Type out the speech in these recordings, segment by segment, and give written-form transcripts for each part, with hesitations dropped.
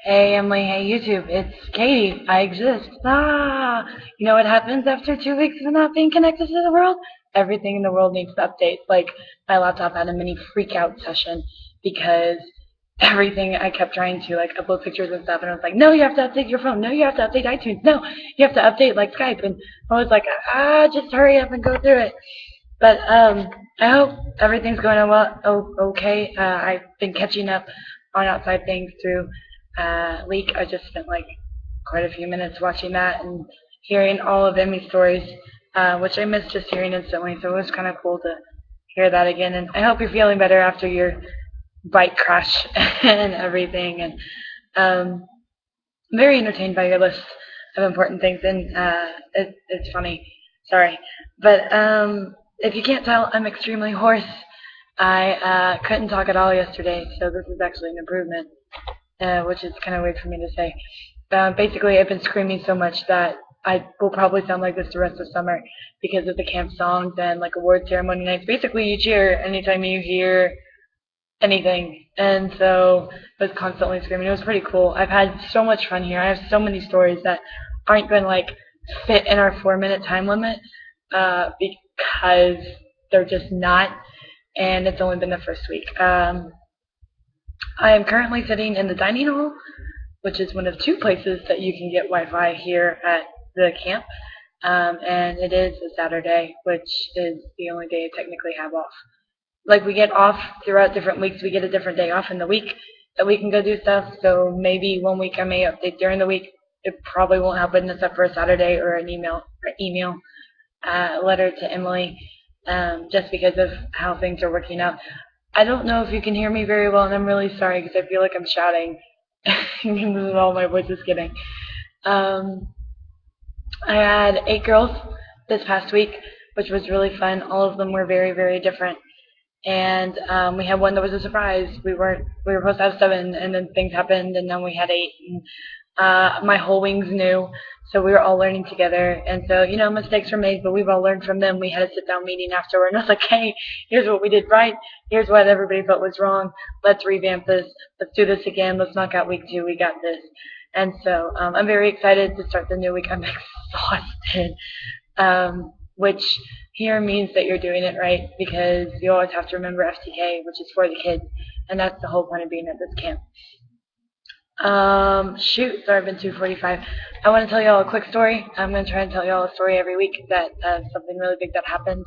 Hey Emily, hey YouTube, it's Katie. I exist. You know what happens after 2 weeks of not being connected to the world? Everything in the world needs to update. Like my laptop had a mini freak out session because everything I kept trying to like upload pictures and stuff, and I was like, no, you have to update your phone. No, you have to update iTunes. No, you have to update like Skype. And I was like, just hurry up and go through it. But I hope everything's going well. Okay. I've been catching up on outside things through Leak. I just spent like quite a few minutes watching that and hearing all of Emmy's stories, which I missed just hearing instantly. So it was kind of cool to hear that again. And I hope you're feeling better after your bike crash and everything. And I'm very entertained by your list of important things, and it's funny. Sorry, but if you can't tell, I'm extremely hoarse. I couldn't talk at all yesterday, so this is actually an improvement, which is kind of weird for me to say. Basically, I've been screaming so much that I will probably sound like this the rest of summer because of the camp songs and like award ceremony nights. Basically, you cheer anytime you hear anything. And so I was constantly screaming. It was pretty cool. I've had so much fun here. I have so many stories that aren't going to like fit in our 4 minute time limit because they're just not. And it's only been the first week. I am currently sitting in the dining hall, which is one of two places that you can get Wi-Fi here at the camp. And it is a Saturday, which is the only day I technically have off. Like we get off throughout different weeks. We get a different day off in the week that we can go do stuff. So maybe one week I may update during the week. It probably won't happen except for a Saturday or an email letter to Emily, just because of how things are working out. I don't know if you can hear me very well, and I'm really sorry because I feel like I'm shouting. This is all my voice is getting. Um, I had 8 girls this past week, which was really fun. All of them were very, very different. And we had one that was a surprise. We were supposed to have seven, and then things happened, and then we had eight. And my whole wing's new, so we were all learning together. And so mistakes were made, but we've all learned from them. We had a sit down meeting afterward, and I was like, hey, here's what we did right. Here's what everybody felt was wrong. Let's revamp this. Let's do this again. Let's knock out week 2. We got this. And so I'm very excited to start the new week. I'm exhausted. Which here means that you're doing it right because you always have to remember FTK, which is for the kids, and that's the whole point of being at this camp. Shoot, sorry, I've been 2:45. I want to tell y'all a quick story. I'm going to try and tell y'all a story every week that something really big that happened.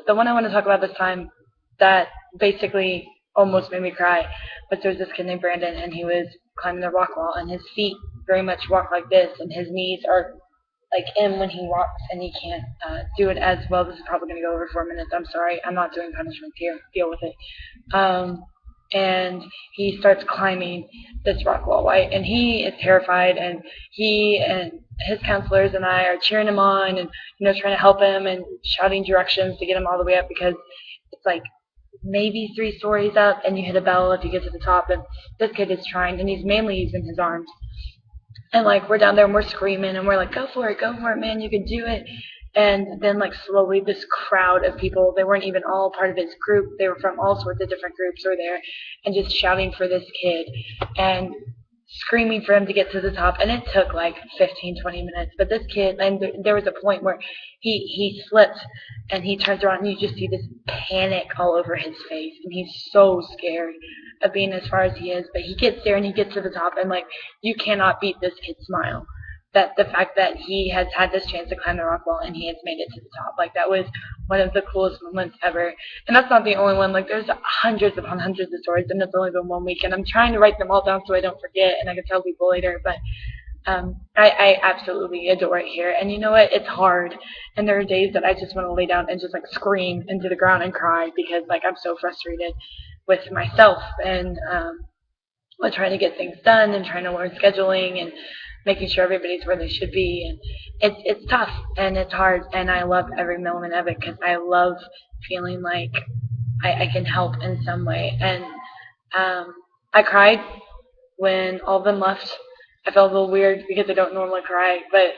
The one I want to talk about this time that basically almost made me cry was there was this kid named Brandon, and he was climbing the rock wall, and his feet very much walk like this, and his knees are like in when he walks, and he can't do it as well. This is probably going to go over 4 minutes. I'm sorry. I'm not doing punishment here. Deal with it. And he starts climbing this rock wall, right? And he is terrified, and he and his counselors and I are cheering him on, and trying to help him and shouting directions to get him all the way up because it's like maybe 3 stories up, and you hit a bell if you get to the top. And this kid is trying, and he's mainly using his arms. And like we're down there and we're screaming and we're like, go for it, man, you can do it. And then like slowly this crowd of people, they weren't even all part of his group. They were from all sorts of different groups were there and just shouting for this kid and screaming for him to get to the top. And it took like 15, 20 minutes. But this kid, and there was a point where he slipped and he turns around and you just see this panic all over his face. And he's so scared of being as far as he is. But he gets there and he gets to the top, and like you cannot beat this kid's smile. That the fact that he has had this chance to climb the rock wall and he has made it to the top, like that was one of the coolest moments ever. And that's not the only one. Like there's hundreds upon hundreds of stories, and it's only been 1 week, and I'm trying to write them all down so I don't forget, and I can tell people later. But I absolutely adore it here. And you know what? It's hard, and there are days that I just want to lay down and just like scream into the ground and cry because like I'm so frustrated with myself and with trying to get things done and trying to learn scheduling and making sure everybody's where they should be. And it's tough and it's hard, and I love every moment of it because I love feeling like I can help in some way. And I cried when all of them left. I felt a little weird because I don't normally cry, but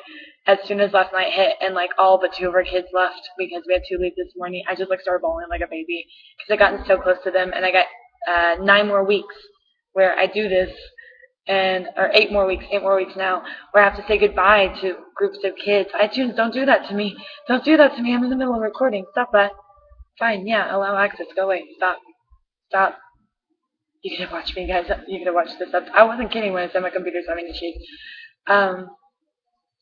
as soon as last night hit and like all but 2 of our kids left because we had 2 leave this morning, I just like started bawling like a baby because I gotten so close to them, and I got 9 more weeks where I do this or 8 more weeks now, where I have to say goodbye to groups of kids. iTunes, don't do that to me. Don't do that to me. I'm in the middle of recording. Stop that. Fine, yeah, allow access. Go away. Stop. Stop. You can watch me, guys. You can watch this up. I wasn't kidding when I said my computer's having issues. Um,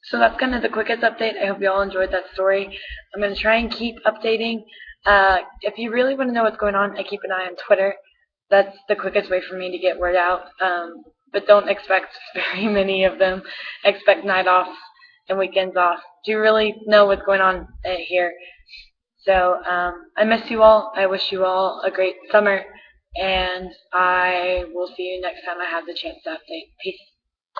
so that's kind of the quickest update. I hope you all enjoyed that story. I'm going to try and keep updating. If you really want to know what's going on, I keep an eye on Twitter. That's the quickest way for me to get word out. But don't expect very many of them. Expect night offs and weekends off. Do you really know what's going on here? So I miss you all. I wish you all a great summer. And I will see you next time I have the chance to update. Peace.